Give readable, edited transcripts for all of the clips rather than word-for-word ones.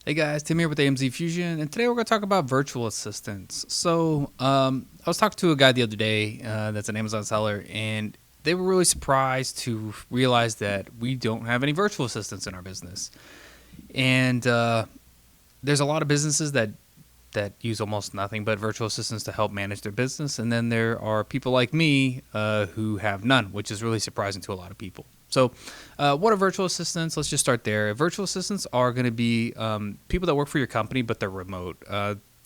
Hey guys, Tim here with AMZ Fusion, and today we're going to talk about virtual assistants. I was talking to a guy the other day that's an Amazon seller, and they were really surprised to realize that we don't have any virtual assistants in our business. And there's a lot of businesses that use almost nothing but virtual assistants to help manage their business, and then there are people like me who have none, which is really surprising to a lot of people. What are virtual assistants? Let's just start there. Virtual assistants are going to be people that work for your company, but they're remote.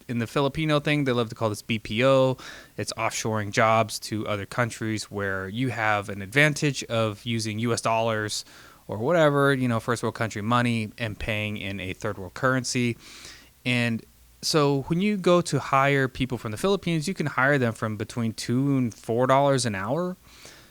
In the Filipino thing, they love to call this BPO. It's offshoring jobs to other countries where you have an advantage of using US dollars or whatever, first world country money and paying in a third world currency. And so when you go to hire people from the Philippines, you can hire them from between $2 and $4 an hour.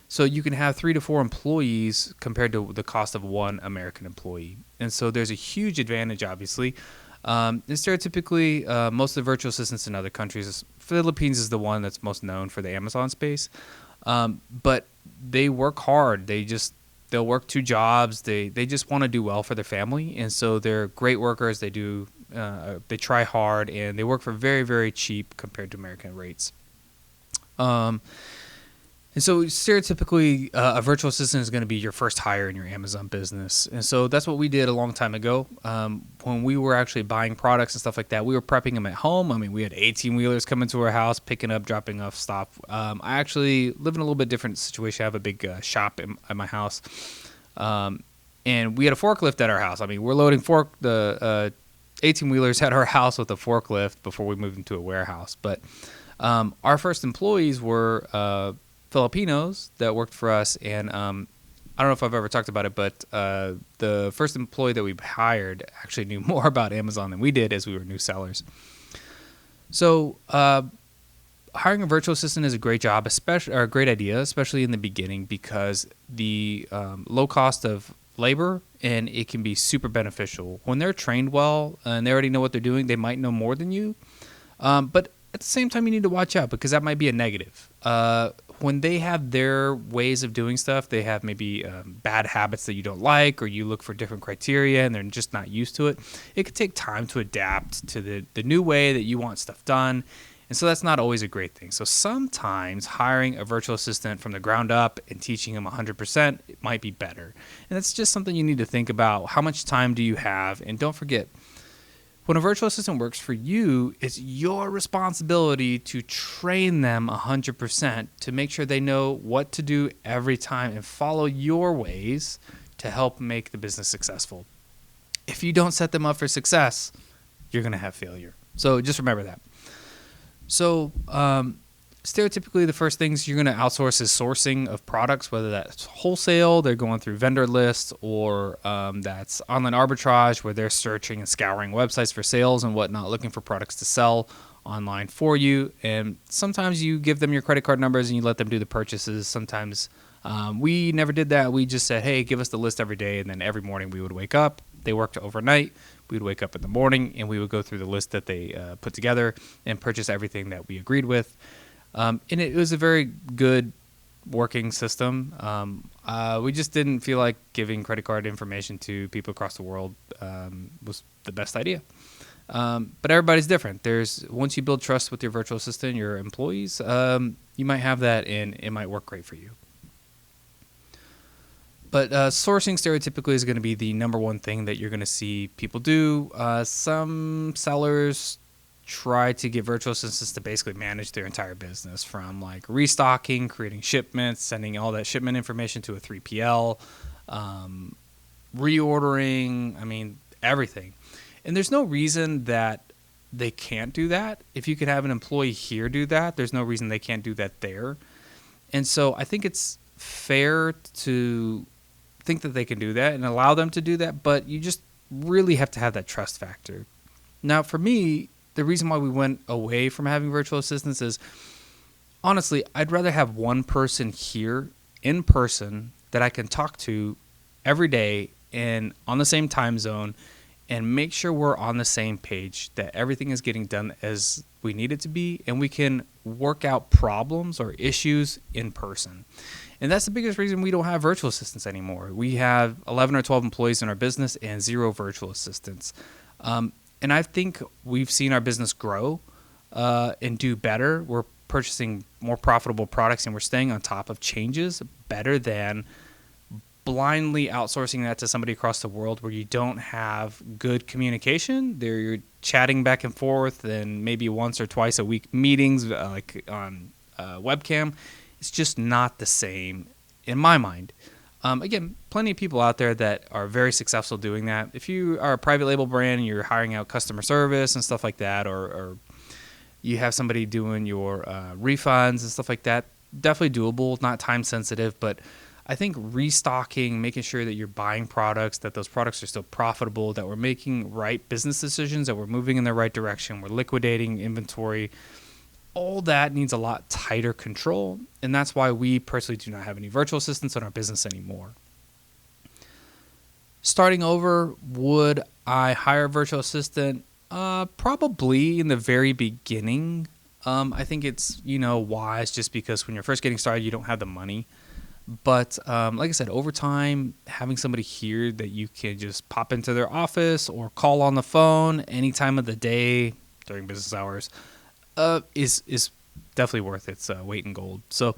So you can have 3 to 4 employees compared to the cost of one American employee. And so there's a huge advantage, obviously. And stereotypically, most of the virtual assistants in other countries, Philippines is the one that's most known for the Amazon space. But they work hard. They'll work 2 jobs. They just want to do well for their family, and so they're great workers. They try hard, and they work for very, very cheap compared to American rates. And so stereotypically, a virtual assistant is going to be your first hire in your Amazon business. And so that's what we did a long time ago. When we were actually buying products and stuff like that, we were prepping them at home. I mean, we had 18-wheelers coming to our house, picking up, dropping off stuff. I actually live in a little bit different situation. I have a big shop at my house. And we had a forklift at our house. I mean, we're loading the 18-wheelers at our house with a forklift before we moved into a warehouse. But our first employees were Filipinos that worked for us, and I don't know if I've ever talked about it, but the first employee that we hired actually knew more about Amazon than we did, as we were new sellers. So hiring a virtual assistant is a great job, or a great idea, especially in the beginning, because the low cost of labor, and it can be super beneficial. When they're trained well and they already know what they're doing, they might know more than you. But at the same time, you need to watch out, because that might be a negative. When they have their ways of doing stuff, they have maybe bad habits that you don't like, or you look for different criteria and they're just not used to it. It could take time to adapt to the new way that you want stuff done. And so that's not always a great thing. So sometimes hiring a virtual assistant from the ground up and teaching them 100% it might be better. And that's just something you need to think about. How much time do you have? And don't forget, when a virtual assistant works for you, it's your responsibility to train them 100% to make sure they know what to do every time and follow your ways to help make the business successful. If you don't set them up for success, you're going to have failure. So just remember that. So stereotypically, the first things you're going to outsource is sourcing of products, whether that's wholesale, they're going through vendor lists, or that's online arbitrage, where they're searching and scouring websites for sales and whatnot, looking for products to sell online for you. And sometimes you give them your credit card numbers and you let them do the purchases. Sometimes we never did that. We just said, hey, give us the list every day. And then every morning we would wake up. They worked overnight. We would wake up in the morning and we would go through the list that they put together and purchase everything that we agreed with. And it was a very good working system. We just didn't feel like giving credit card information to people across the world was the best idea. But everybody's different. Once you build trust with your virtual assistant, your employees, you might have that and it might work great for you. But sourcing stereotypically is going to be the number one thing that you're going to see people do. Some sellers try to get virtual assistants to basically manage their entire business, from like restocking, creating shipments, sending all that shipment information to a 3PL, reordering, I mean, everything. And there's no reason that they can't do that. If you could have an employee here do that, there's no reason they can't do that there. And so I think it's fair to think that they can do that and allow them to do that, but you just really have to have that trust factor. Now, for me, the reason why we went away from having virtual assistants is, honestly, I'd rather have one person here in person that I can talk to every day and on the same time zone and make sure we're on the same page, that everything is getting done as we need it to be, and we can work out problems or issues in person. And that's the biggest reason we don't have virtual assistants anymore. We have 11 or 12 employees in our business and 0 virtual assistants. And I think we've seen our business grow and do better. We're purchasing more profitable products and we're staying on top of changes better than blindly outsourcing that to somebody across the world where you don't have good communication. You're chatting back and forth and maybe once or twice a week meetings like on webcam. It's just not the same in my mind. Again, plenty of people out there that are very successful doing that. If you are a private label brand and you're hiring out customer service and stuff like that, or you have somebody doing your refunds and stuff like that, definitely doable, not time sensitive. But I think restocking, making sure that you're buying products, that those products are still profitable, that we're making right business decisions, that we're moving in the right direction, we're liquidating inventory, all that needs a lot tighter control, and that's why we personally do not have any virtual assistants in our business anymore. Starting over, would I hire a virtual assistant? Probably in the very beginning. I think it's wise just because when you're first getting started, you don't have the money. But like I said, over time, having somebody here that you can just pop into their office or call on the phone any time of the day during business hours is definitely worth its weight in gold. So,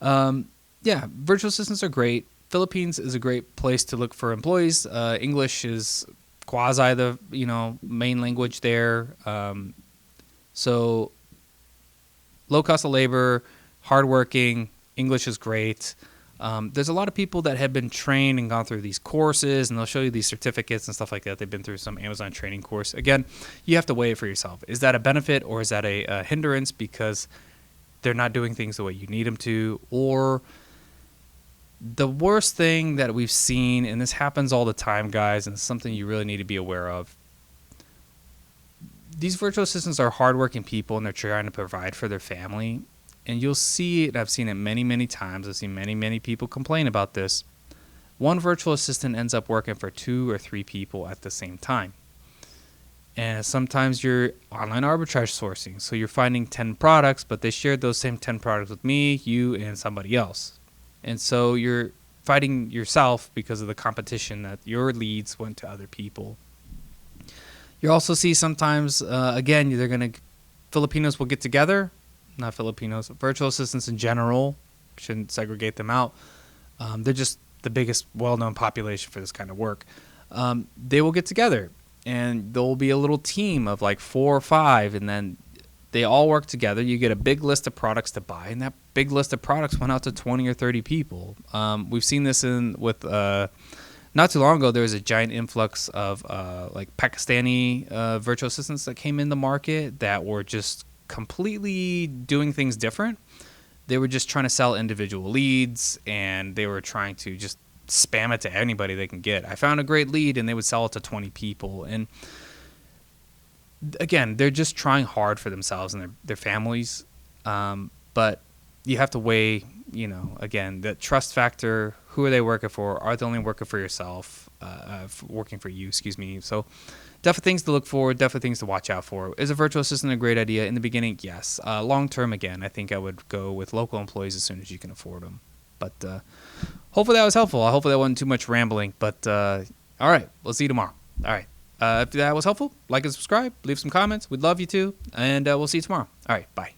yeah, virtual assistants are great. Philippines is a great place to look for employees. English is quasi the main language there. So, low cost of labor, hardworking. English is great. There's a lot of people that have been trained and gone through these courses, and they'll show you these certificates and stuff like that. They've been through some Amazon training course. Again, you have to weigh it for yourself. Is that a benefit or is that a hindrance because they're not doing things the way you need them to? Or the worst thing that we've seen, and this happens all the time, guys, and it's something you really need to be aware of. These virtual assistants are hardworking people, and they're trying to provide for their family. And you'll see it, I've seen it many, many times. I've seen many, many people complain about this. One virtual assistant ends up working for 2 or 3 people at the same time. And sometimes you're online arbitrage sourcing. So you're finding 10 products, but they shared those same 10 products with me, you, and somebody else. And so you're fighting yourself because of the competition that your leads went to other people. You also see sometimes, again, Filipinos will get together. Not Filipinos, virtual assistants in general, shouldn't segregate them out. They're just the biggest well-known population for this kind of work. They will get together, and there will be a little team of like 4 or 5, and then they all work together. You get a big list of products to buy, and that big list of products went out to 20 or 30 people. We've seen this with not too long ago. There was a giant influx of like Pakistani virtual assistants that came in the market that were just completely doing things different. They were just trying to sell individual leads, and they were trying to just spam it to anybody they can get. I found a great lead, and they would sell it to 20 people. And again, they're just trying hard for themselves and their families. But you have to weigh, again, the trust factor. Who are they working for? Are they only working for yourself? Working for you, excuse me. So definitely things to look for, definitely things to watch out for. Is a virtual assistant a great idea? In the beginning, yes. Long term, again, I think I would go with local employees as soon as you can afford them. But hopefully that was helpful. Hopefully that wasn't too much rambling. But all right, we'll see you tomorrow. All right. If that was helpful, like and subscribe, leave some comments. We'd love you to. And we'll see you tomorrow. All right, bye.